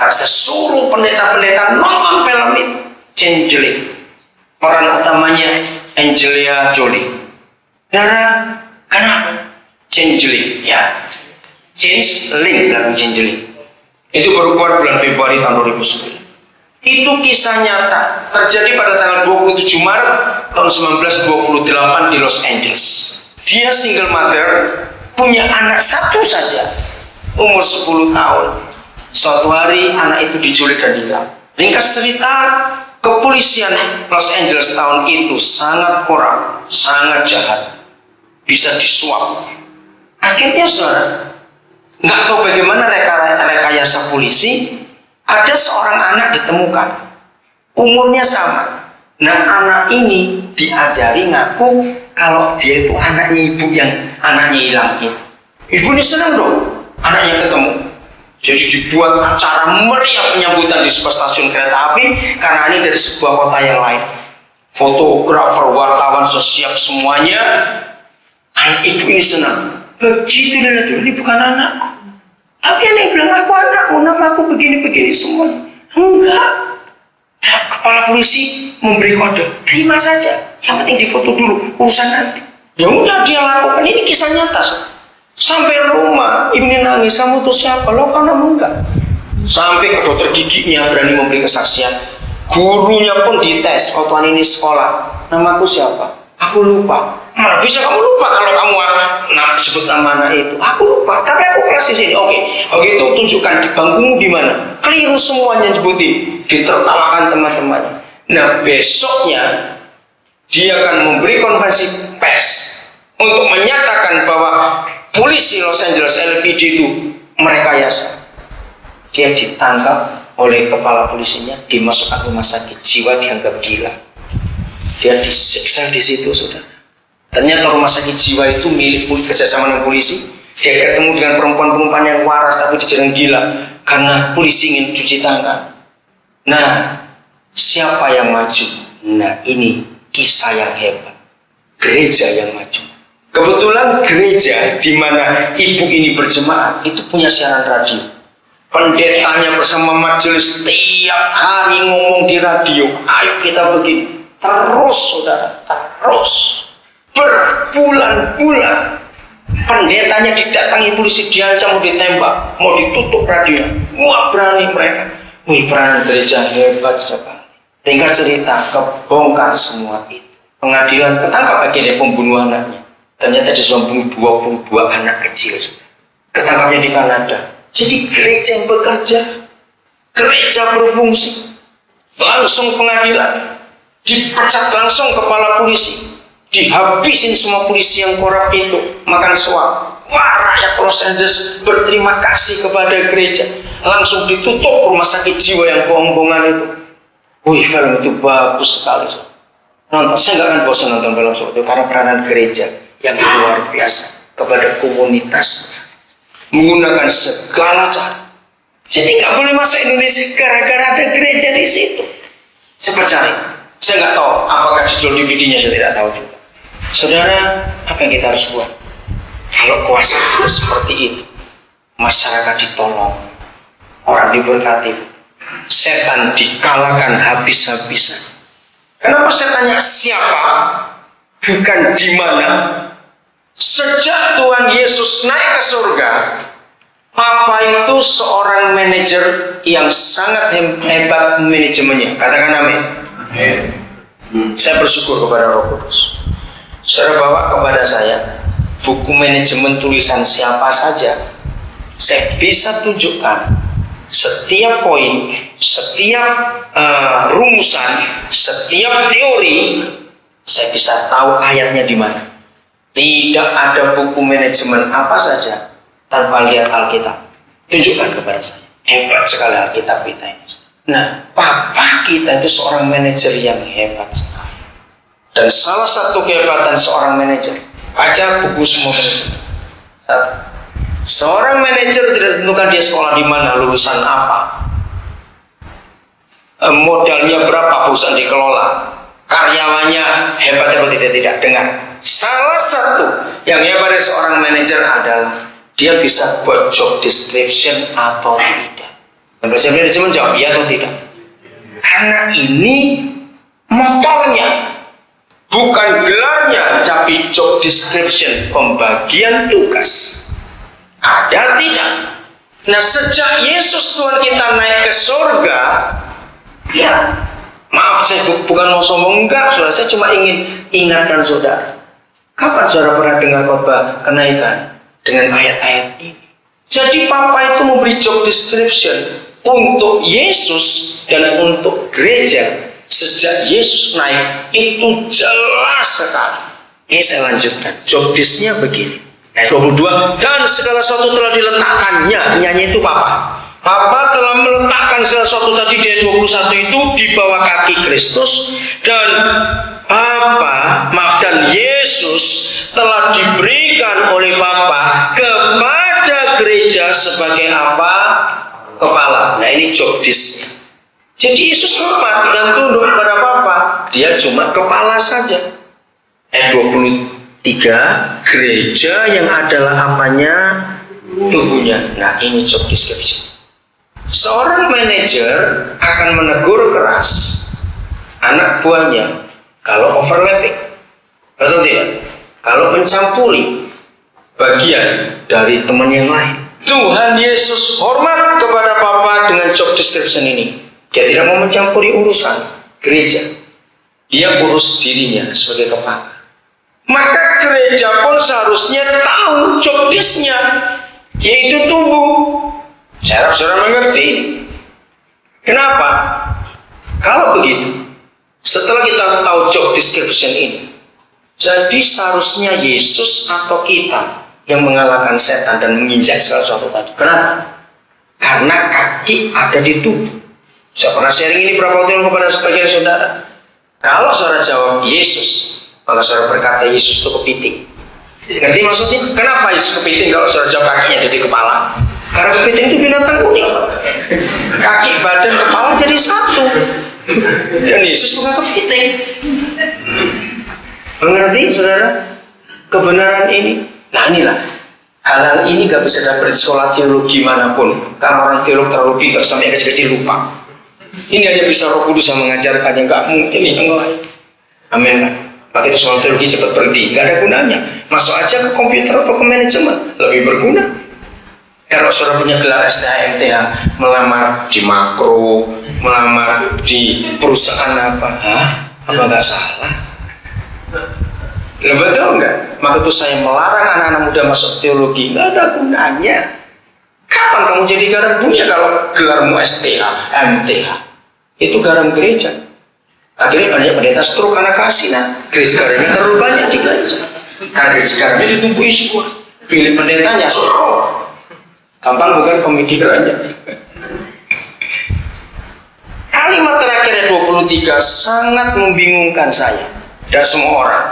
Karena saya suruh pendeta-pendeta nonton film itu. Changeling. Peran utamanya Angelina Jolie. Karena kenapa? Changeling, ya. Changeling, belakang changeling. Itu baru keluar bulan Februari tahun 2009. Itu kisah nyata terjadi pada tanggal 27 Maret tahun 1928 di Los Angeles. Dia single mother, punya anak satu saja, umur 10 tahun. Suatu hari anak itu diculik dan hilang. Ringkas cerita, kepolisian Los Angeles tahun itu sangat korup, sangat jahat, bisa disuap. Akhirnya saudara, nggak tahu bagaimana rekayasa polisi, ada seorang anak ditemukan, umurnya sama. Nah, anak ini diajari ngaku kalau dia itu anaknya ibu yang anaknya hilang itu. Ibu ini senang dong, anaknya ketemu. Jadi dibuat acara meriah penyambutan di sebuah stasiun kereta api karena ini dari sebuah kota yang lain. Fotografer, wartawan, sesiap semuanya. Anak ibu ini senang. Begitu dan itu, ini bukan anakku. Tapi yang bilang aku anakmu, namaku begini-begini semua. Enggak. Kepala polisi memberi kode, terima saja. Yang penting difoto dulu, urusan nanti. Ya udah dia lakukan, ini kisah nyata. Sampai rumah, ibu ini nangis, kamu tuh siapa? Lo kan kamu enggak. Sampai ke dokter giginya berani memberi kesaksian. Gurunya pun dites, oh Tuhan ini sekolah. Namaku siapa? Aku lupa. Mana bisa kamu lupa kalau kamu sebut nama anak itu? Aku lupa, tapi aku kelas di sini. Oke, itu tunjukkan di bangkumu di mana. Keliru semuanya sebutin, ditertawakan teman-temannya. Nah, besoknya dia akan memberi konferensi pers untuk menyatakan bahwa polisi Los Angeles LPD itu merekayasa. Dia ditangkap oleh kepala polisinya, dimasukkan rumah sakit jiwa, dianggap gila. Dia disiksa di situ, saudara. Ternyata rumah sakit jiwa itu milik kerjasama dengan polisi. Dia ketemu dengan perempuan-perempuan yang waras tapi dijaring gila karena polisi ingin cuci tangan. Nah, siapa yang maju? Nah, ini kisah yang hebat. Gereja yang maju. Kebetulan gereja di mana ibu ini berjemaat itu punya siaran radio. Pendetanya bersama majelis tiap hari ngomong di radio. Ayo kita begini. Terus, saudara, terus. Berbulan-bulan pendetanya didatangi polisi, diancam mau ditembak, mau ditutup radio. Wah, berani mereka. Wih, peran gereja hebat sekali. Tinggal cerita, kebongkar semua itu. Pengadilan ketangkap akhirnya pembunuh anaknya. Ternyata dia sudah membunuh 22 anak kecil. Ketangkapnya di Kanada. Jadi gereja yang bekerja, gereja berfungsi. Langsung pengadilan, dipecat langsung kepala polisi. Dihabisin semua polisi yang korup itu, makan suap. Wah, rakyat Los Angeles berterima kasih kepada gereja. Langsung ditutup rumah sakit jiwa yang bohong-bohongan itu. Wih, film itu bagus sekali. Nonton, saya nggak akan bosan nonton film seperti itu karena peranan gereja yang luar biasa kepada komunitas menggunakan segala cara. Jadi nggak boleh masuk Indonesia gara-gara ada gereja di situ. Cepat cari. Saya nggak tahu apakah dijual DVD-nya, saya tidak tahu juga. Saudara, apa yang kita harus buat? Kalau kuasa kita seperti itu, masyarakat ditolong, orang diberkati, setan dikalahkan habis-habisan. Kenapa saya tanya siapa? Bukan di mana. Sejak Tuhan Yesus naik ke surga, Papa itu seorang manajer yang sangat hebat manajemennya. Katakan amin. Saya bersyukur kepada Roh Kudus. Saudara bawa kepada saya buku manajemen tulisan siapa saja. Saya bisa tunjukkan setiap poin, setiap rumusan, setiap teori. Saya bisa tahu ayatnya di mana. Tidak ada buku manajemen apa saja tanpa lihat Alkitab. Tunjukkan kepada saya. Hebat sekali Alkitab kita ini. Nah, Papa kita itu seorang manajer yang hebat sekali. Dan salah satu kehebatan seorang manajer, baca buku semua manajer. Seorang manajer tidak tentukan dia sekolah di mana, lulusan apa, modalnya berapa, perusahaan dikelola, karyawannya hebat atau tidak. Dengar, salah satu yang hebat dari seorang manajer adalah dia bisa buat job description atau tidak. Dan Presiden manajemen jawab iya atau tidak? Karena ini motornya, bukan gelarnya, tapi job description, pembagian tugas. Ada tidak? Nah, sejak Yesus Tuhan kita naik ke surga, ya, maaf saya bukan mau sombong, enggak, saudara, saya cuma ingin ingatkan saudara. Kapan saudara pernah dengar khotbah kenaikan dengan ayat-ayat ini? Jadi Papa itu memberi job description untuk Yesus dan untuk gereja. Sejak Yesus naik itu jelas sekali. Ini saya lanjutkan. Job desk-nya begini. Ayat 22. Dan segala sesuatu telah diletakkannya. Nyanyi itu Papa. Papa telah meletakkan segala sesuatu tadi di ayat 21 itu di bawah kaki Kristus. Dan dan Yesus telah diberikan oleh Papa kepada gereja sebagai apa? Kepala. Nah, ini job desk-nya. Jadi Yesus hormat dan tunduk kepada Bapa. Dia cuma kepala saja. Ayat 23, gereja yang adalah apanya? Tubuhnya. Nah, ini job description. Seorang manajer akan menegur keras anak buahnya kalau overlapping. Betul tidak? Kalau mencampuri bagian dari teman yang lain. Tuhan Yesus hormat kepada Bapa dengan job description ini. Dia tidak mau mencampuri urusan gereja. Dia urus dirinya sebagai kepala. Maka gereja pun seharusnya tahu job desk-nya, yaitu tubuh. Saya harap saudara mengerti. Kenapa? Kalau begitu, setelah kita tahu job description ini, jadi seharusnya Yesus atau kita yang mengalahkan setan dan menginjak segala sesuatu tadi. Kenapa? Karena kaki ada di tubuh. Saya pernah sharing ini berapa waktu lalu kepada sebagian saudara. Kalau saudara jawab Yesus, maka saudara berkata Yesus itu kepiting. Ngerti maksudnya? Kenapa Yesus kepiting kalau saudara jawab kakinya jadi kepala? Karena kepiting itu binatang unik. Kaki, badan, kepala jadi satu. Dan Yesus bukan kepiting. Mengerti saudara? Kebenaran ini. Nah, inilah hal-hal ini gak bisa dapat sekolah teologi manapun. Karena orang teolog terlalu pintar sampai kecil-kecil lupa. Ini hanya bisa Roh Kudus yang mengajarkannya, gak mungkin yang lain. Amin kan? Maka itu soal teologi cepat berhenti, gak ada gunanya. Masuk aja ke komputer atau ke manajemen, lebih berguna. Kalau saudara punya gelar STHMTH, melamar di Makro, melamar di perusahaan apa? Hah? Apa gak salah? Betul enggak? Maka itu saya melarang anak-anak muda masuk teologi. Enggak ada gunanya. Kapan kamu jadi garam dunia kalau gelarmu STH, MTH? Itu garam gereja. Akhirnya banyak pendeta stroke karena keasinan. Gereja garamnya terlalu banyak di gereja. Karena gereja garamnya ditumpuhi semua. Pilih pendetanya stroke. Gampang bukan pemikirannya. Kalimat terakhir 23 sangat membingungkan saya dan semua orang.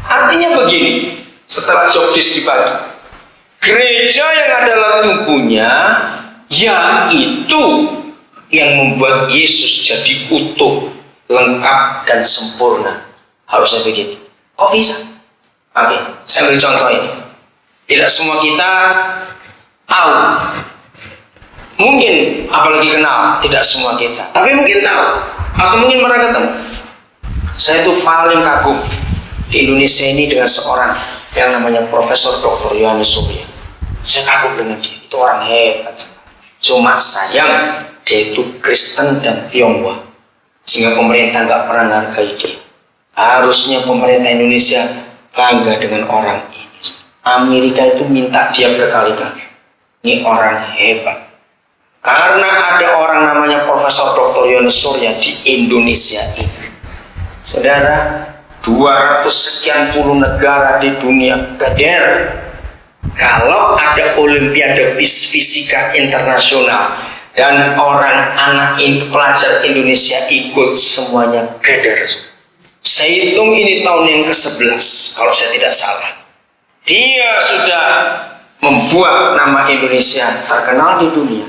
Artinya begini, setelah job desk dibagi, gereja yang adalah tubuhnya, yaitu yang membuat Yesus jadi utuh, lengkap dan sempurna. Harusnya begitu. Kok bisa? Oke, saya beri contoh ini. Tidak semua kita tahu, mungkin apalagi kenal, tidak semua kita, tapi mungkin tahu atau mungkin pernah ketemu. Saya tuh paling kagum di Indonesia ini dengan seorang yang namanya Profesor Dr. Yohanes Surya. Saya kagum dengan dia, itu orang hebat. Cuma sayang dia itu Kristen dan Tionghoa, sehingga pemerintah nggak pernah menghargai dia. Harusnya pemerintah Indonesia bangga dengan orang ini. Amerika itu minta dia berkali-kali. Ini orang hebat. Karena ada orang namanya Profesor Dr. Yohanes Surya di Indonesia ini. Saudara, 200 sekian puluh negara di dunia geder. Kalau ada Olimpiade Fisika Internasional dan orang anak pelajar Indonesia ikut, semuanya geder. Saya hitung ini tahun yang ke-11 kalau saya tidak salah. Dia sudah membuat nama Indonesia terkenal di dunia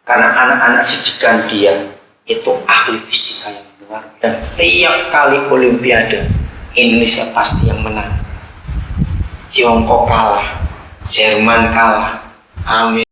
karena anak-anak didikan dia itu ahli fisika yang luar. Dan tiap kali Olimpiade Indonesia pasti yang menang. Tiongkok kalah, Jerman kalah, Amerika